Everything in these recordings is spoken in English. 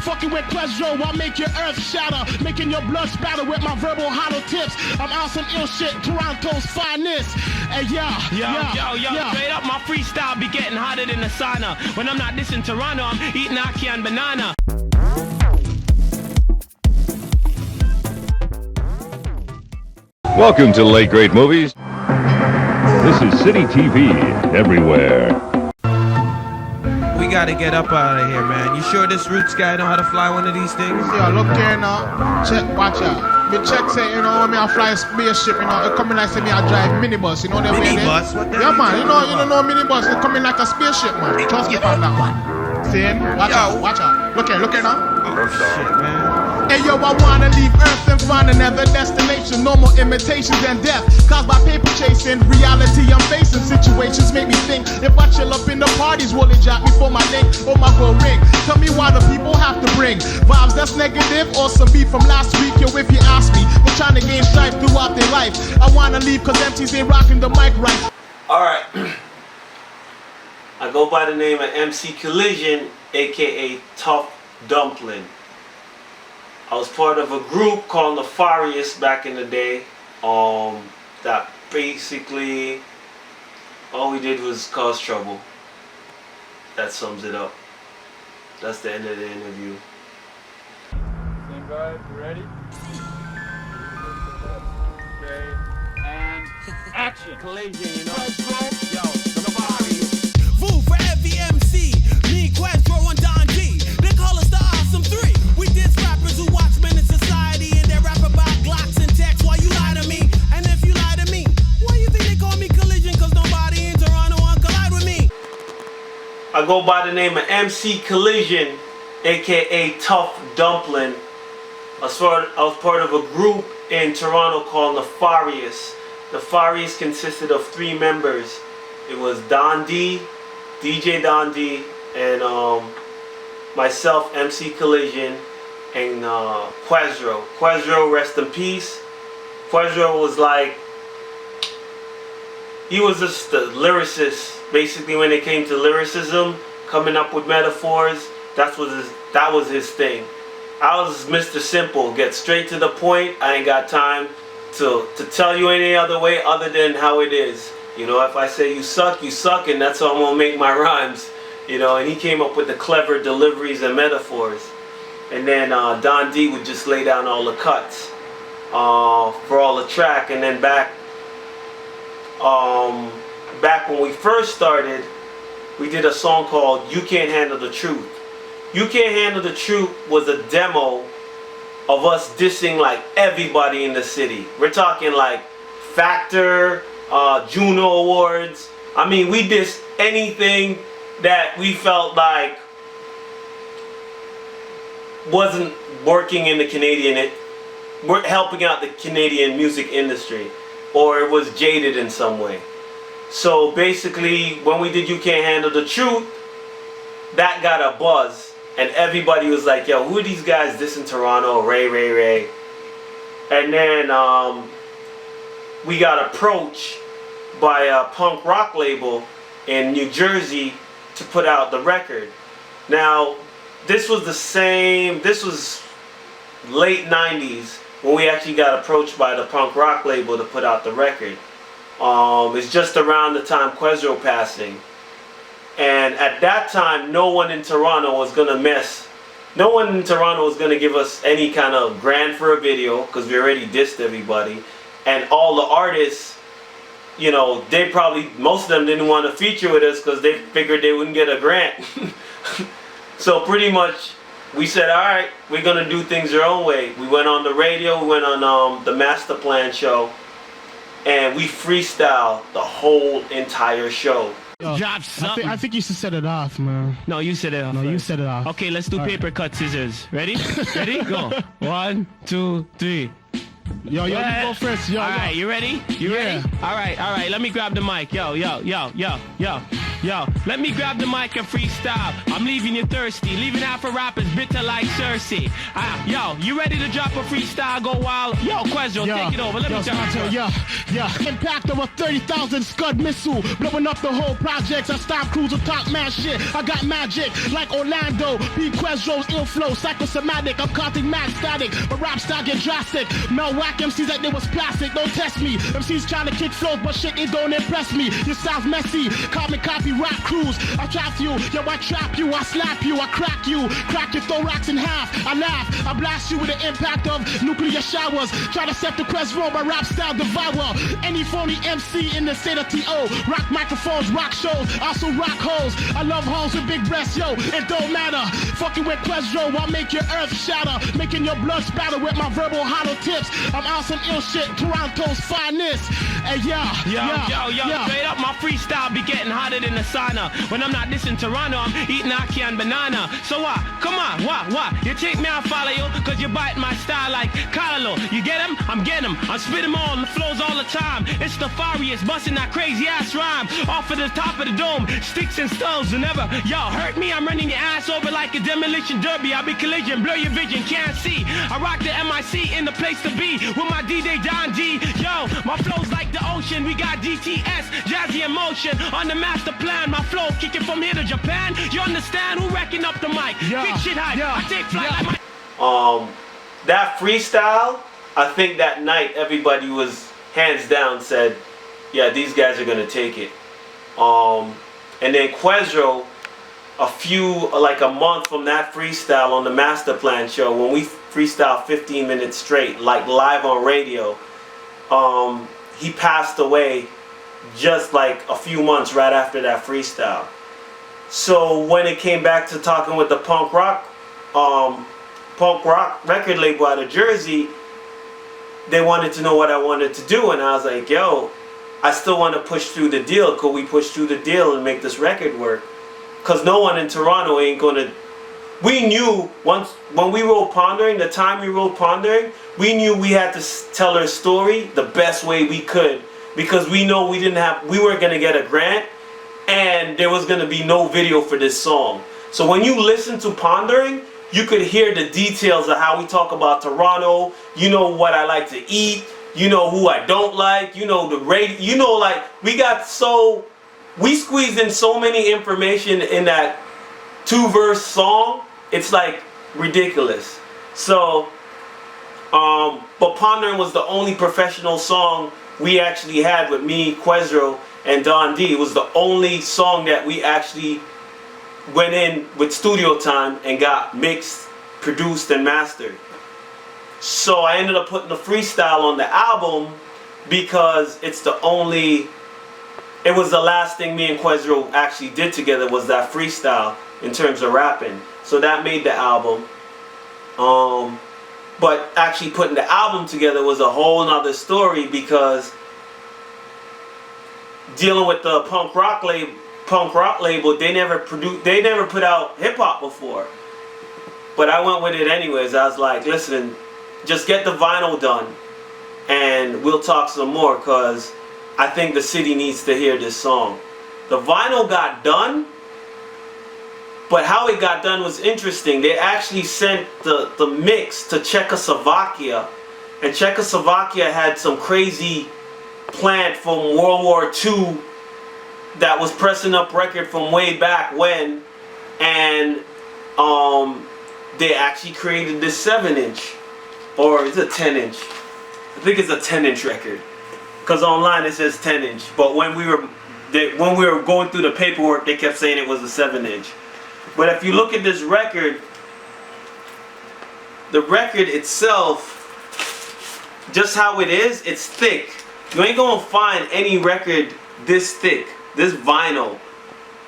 fucking with Questro, I'll make your earth shatter, making your blood spatter with my verbal hollow tips. I'm on some ill shit, Toronto's finest. Hey, yo, straight up, my freestyle be getting hotter than the sauna. When I'm not dissing Toronto, I'm eating ackee and banana. Welcome to Late Great Movies. This is City TV everywhere. We gotta get up out of here, man. You sure this Roots guy know how to fly one of these things? Yo, look here now. Check, watch out. Me check say, you know, when me I fly a spaceship, you know, it coming like say me I drive minibus, you know the way Minibus? What the Yeah, hell man, you don't know minibus, it coming like a spaceship, man. Trust me on that one. See? Watch out. Look here now. Oh, shit, man. Hey yo, I wanna leave Earth and find another destination. No more imitations and death caused by paper chasing. Reality I'm facing, situations make me think. If I chill up in the parties, will it jack me for my link or my gold ring? Tell me why the people have to bring vibes that's negative or some beat from last week. Yo, if you ask me, we're trying to gain strife throughout their life. I wanna leave cause MCs ain't rocking the mic right. Alright. I go by the name of MC Collizhun, aka Tough Dumplin. I was part of a group called Nefarius back in the day. That basically all we did was cause trouble. That sums it up. That's the end of the interview. Stand by, you ready? Okay, and action. Collizhun, you know. Yo, Nefarius. Voo for every MC. Me, Questro, and Don D. They call us the Awesome Three. We diss rappers who watch men in society and they rap about Glocks and texts while you lie to me. And if you lie to me, why you think they call me Collizhun? Cause nobody in Toronto want collide with me. I go by the name of MC Collizhun, aka Tough Dumplin. I was part of a group in Toronto called Nefarius. Nefarius consisted of 3 members. It was Don D, DJ Don D, and myself, MC Collizhun, and Questro. Questro, rest in peace. Questro was like, he was just the lyricist. Basically, when it came to lyricism, coming up with metaphors, that was his thing. I was Mr. Simple, get straight to the point. I ain't got time to tell you any other way other than how it is. You know, if I say you suck, and that's how I'm gonna make my rhymes. You know, and he came up with the clever deliveries and metaphors. And then Don D would just lay down all the cuts for all the track. And then back when we first started, we did a song called You Can't Handle the Truth. You Can't Handle the Truth was a demo of us dissing like everybody in the city. We're talking like Factor, Juno Awards. I mean, we dissed anything that we felt like wasn't working in the Canadian, helping out the Canadian music industry, or it was jaded in some way. So basically, when we did You Can't Handle the Truth, that got a buzz, and everybody was like, yo, who are these guys dissing Toronto, Ray. And then we got approached by a punk rock label in New Jersey to put out the record. Now, this was late 90s when we actually got approached by the punk rock label to put out the record. It's just around the time Questro passing. And at that time, no one in Toronto was gonna give us any kind of grant for a video, because we already dissed everybody. And all the artists, you know, most of them didn't want to feature with us because they figured they wouldn't get a grant. So pretty much we said, all right, we're going to do things our own way. We went on the radio, we went on the Master Plan show, and we freestyled the whole entire show. Yo, I think you should set it off, man. No, you set it off. No, first. you set it off. Okay, let's do paper, cut, scissors. Ready? Ready? Go. 1, 2, 3. Yo, you go first. Yo, all right, you ready? You ready? All right. Let me grab the mic. Yo. Yo, let me grab the mic and freestyle. I'm leaving you thirsty, leaving out for rappers bitter like Cersei. Yo, you ready to drop a freestyle, go wild? Yo, Quezzo, take it over. Let me tell you. Yeah. Impact of a 30,000 Scud missile, blowing up the whole projects. I stop cruiser talk mad shit. I got magic like Orlando. Be Quezzo's ill flow, psychosomatic. I'm counting mad static, but rap style get drastic. Mel whack MCs like they was plastic. Don't test me. MCs trying to kick flows, but shit, it don't impress me. Your sounds messy. Carbon copy rap crews. I trap you, yo, I trap you, I slap you, I crack you, crack your thorax in half. I laugh, I blast you with the impact of nuclear showers. Try to set the Quezzo, my rap style devour any phony MC in the state of TO. Rock microphones, rock shows, also rock hoes. I love hoes with big breasts, yo, it don't matter. Fucking with Quezzo, I'll make your earth shatter, making your blood spatter with my verbal hollow tips. I'm on some ill shit, Toronto's finest. And Yo, straight up my freestyle be getting hotter than the sauna. When I'm not dissing Toronto, I'm eating ackee and banana. So what? Come on, what? You take me, I'll follow you, cause you bite my style like Carlo. You get him? I'm getting him. I'm spitting all the flows all the time. It's Nefarius, busting that crazy ass rhyme. Off of the top of the dome, sticks and stones whenever y'all hurt me, I'm running your ass over like a demolition derby. I'll be collision, blur your vision, can't see. I rock the MIC in the place to be with my DJ Don G. Yo, my flow's like the ocean. We got DTS, jazzy emotion on the master plan. My flow kicking from here to Japan. You understand? Who wrecking up the mic? Big shit hype. I take flight like my. That freestyle, I think that night everybody was hands down said, yeah, these guys are gonna take it. And then Quezzo, like a month from that freestyle on the Master Plan show, when we freestyled 15 minutes straight, like live on radio, he passed away just like a few months right after that freestyle. So when it came back to talking with the punk rock record label out of Jersey, they wanted to know what I wanted to do, and I was like, yo, I still want to push through the deal. Could we push through the deal and make this record work? Because no one in Toronto ain't gonna. We knew once when we wrote Pondering, the time we wrote Pondering, we knew we had to tell our story the best way we could, because we know we weren't gonna get a grant, and there was gonna be no video for this song. So when you listen to Pondering, you could hear the details of how we talk about Toronto. You know what I like to eat. You know who I don't like. You know the radio. You know, like we squeezed in so many information in that 2-verse song. It's like ridiculous. So, but Pondering was the only professional song we actually had with me, Quezzo, and Don D. It was the only song that we actually went in with studio time and got mixed, produced, and mastered. So I ended up putting the freestyle on the album because it was the last thing me and Quezzo actually did together, was that freestyle in terms of rapping. So that made the album. But actually putting the album together was a whole nother story, because dealing with the punk rock label, they never put out hip hop before. But I went with it anyways. I was like, listen, just get the vinyl done and we'll talk some more, because I think the city needs to hear this song. The vinyl got done, but how it got done was interesting. They actually sent the mix to Czechoslovakia, and Czechoslovakia had some crazy plant from World War II that was pressing up record from way back when, and they actually created this 7-inch, or it's a 10-inch. I think it's a 10-inch record, because online it says 10-inch. But when we were going through the paperwork, they kept saying it was a 7-inch. But if you look at this record, the record itself, just how it is, it's thick. You ain't gonna find any record this thick, this vinyl,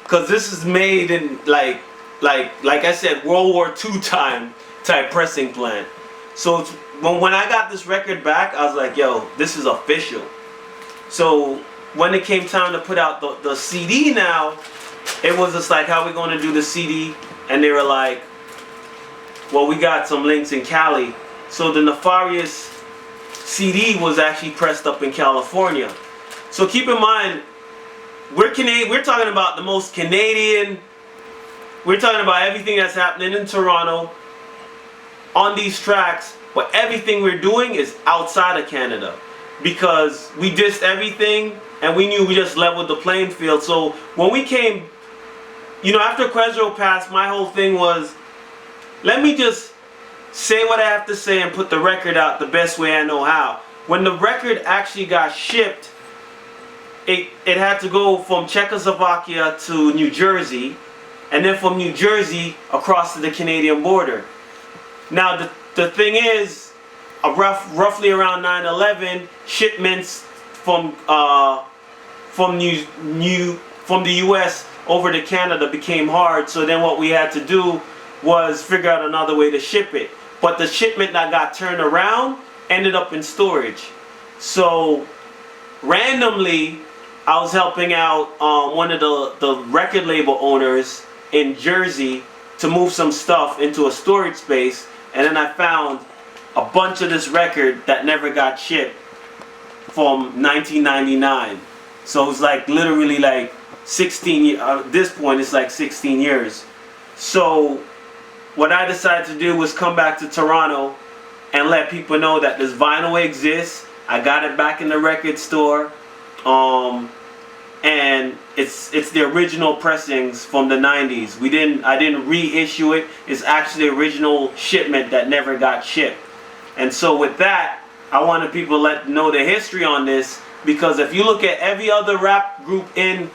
because this is made in like I said, World War II time type pressing plant. So when I got this record back, I was like, yo, this is official. So when it came time to put out the CD now, it was just like, how we going to do the CD? And they were like, well, we got some links in Cali. So the Nefarius CD was actually pressed up in California. So keep in mind, we're Canadian. We're talking about the most Canadian. We're talking about everything that's happening in Toronto on these tracks, but everything we're doing is outside of Canada because we dissed everything and we knew we just leveled the playing field. So when we came, you know, after Quezro passed, my whole thing was, let me just say what I have to say and put the record out the best way I know how. When the record actually got shipped, it had to go from Czechoslovakia to New Jersey, and then from New Jersey across to the Canadian border. Now the thing is, roughly around 9/11, shipments from the U.S. over to Canada became hard. So then what we had to do was figure out another way to ship it. But the shipment that got turned around ended up in storage. So randomly, I was helping out one of the record label owners in Jersey to move some stuff into a storage space, and then I found a bunch of this record that never got shipped from 1999. So it was like literally like 16 at this point it's like 16 years. So what I decided to do was come back to Toronto and let people know that this vinyl exists. I got it back in the record store, and it's the original pressings from the 90s. I didn't reissue it. It's actually the original shipment that never got shipped. And so with that, I wanted people to know the history on this, because if you look at every other rap group in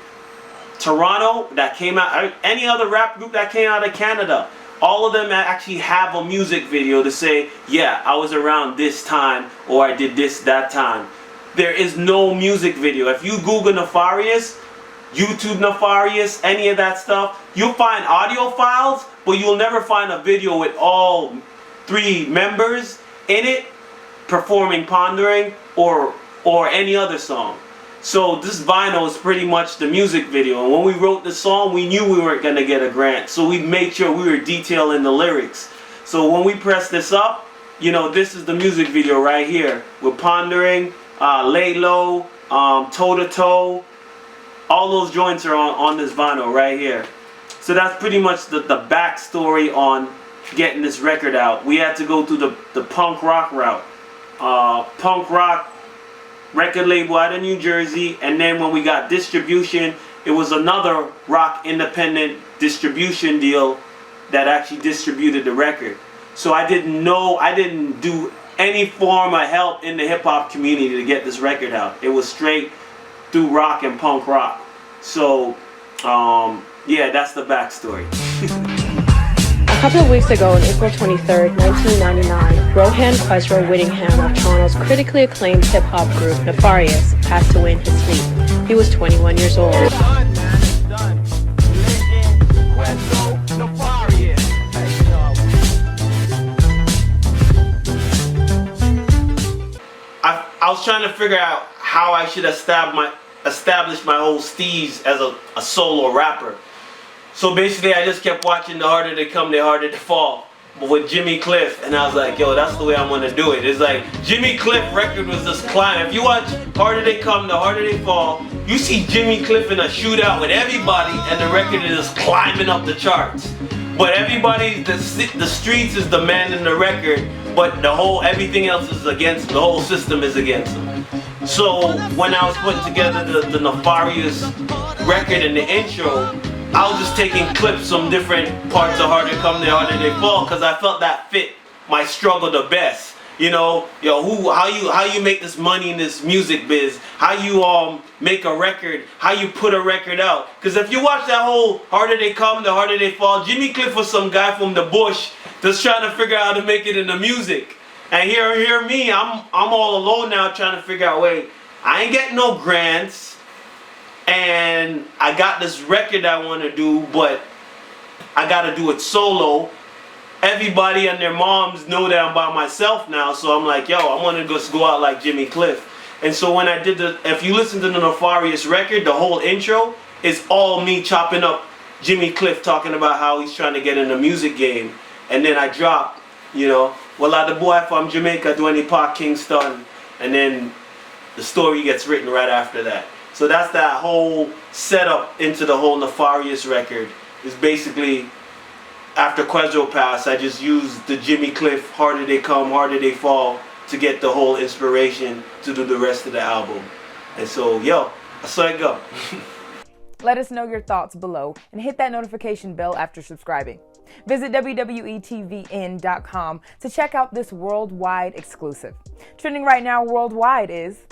Toronto that came out, any other rap group that came out of Canada, all of them actually have a music video to say, yeah, I was around this time, or I did this that time. There is no music video. If you Google Nefarius, YouTube Nefarius, any of that stuff, you'll find audio files, but you'll never find a video with all 3 members in it performing Pondering or any other song. So this vinyl is pretty much the music video. And when we wrote the song, we knew we weren't going to get a grant. So we made sure we were detailing the lyrics. So when we pressed this up, you know, this is the music video right here. With Pondering, Lay Low, Toe to Toe. All those joints are on this vinyl right here. So that's pretty much the backstory on getting this record out. We had to go through the punk rock route. Punk rock record label out of New Jersey, and then when we got distribution, it was another rock independent distribution deal that actually distributed the record. So I didn't do any form of help in the hip hop community to get this record out. It was straight through rock and punk rock. So yeah, that's the backstory. A couple of weeks ago, on April 23rd, 1999, Rohan Quezro Whittingham of Toronto's critically acclaimed hip-hop group Nefarius passed away in his sleep. He was 21 years old. I was trying to figure out how I should establish my whole steez as a solo rapper. So basically, I just kept watching The Harder They Come, The Harder They Fall, but with Jimmy Cliff, and I was like, yo, that's the way I'm gonna do it. It's like, Jimmy Cliff record was just climbing. If you watch Harder They Come, The Harder They Fall, you see Jimmy Cliff in a shootout with everybody, and the record is just climbing up the charts. But everybody, the streets is demanding the record, but everything else is against, the whole system is against them. So when I was putting together the Nefarious record and the intro, I was just taking clips from different parts of Harder They Come, The Harder They Fall, because I felt that fit my struggle the best. You know, how you make this money in this music biz, how you make a record, how you put a record out. Because if you watch that whole Harder They Come, The Harder They Fall, Jimmy Cliff was some guy from the bush just trying to figure out how to make it in the music. And here me, I'm all alone now trying to figure out, wait, I ain't getting no grants. And I got this record I want to do, but I got to do it solo. Everybody and their moms know that I'm by myself now, so I'm like, yo, I want to just go out like Jimmy Cliff. And so when I did if you listen to the Nefarious record, the whole intro is all me chopping up Jimmy Cliff talking about how he's trying to get in the music game. And then I drop, you know, well, the boy from Jamaica, Dwayne Park, Kingston, and then the story gets written right after that. So that's that whole setup into the whole Nefarius record. Is basically after Quezro passed, I just used the Jimmy Cliff Harder They Come, Harder They Fall to get the whole inspiration to do the rest of the album. And so, yo, I saw it go. Let us know your thoughts below and hit that notification bell after subscribing. Visit www.tvn.com to check out this worldwide exclusive. Trending right now worldwide is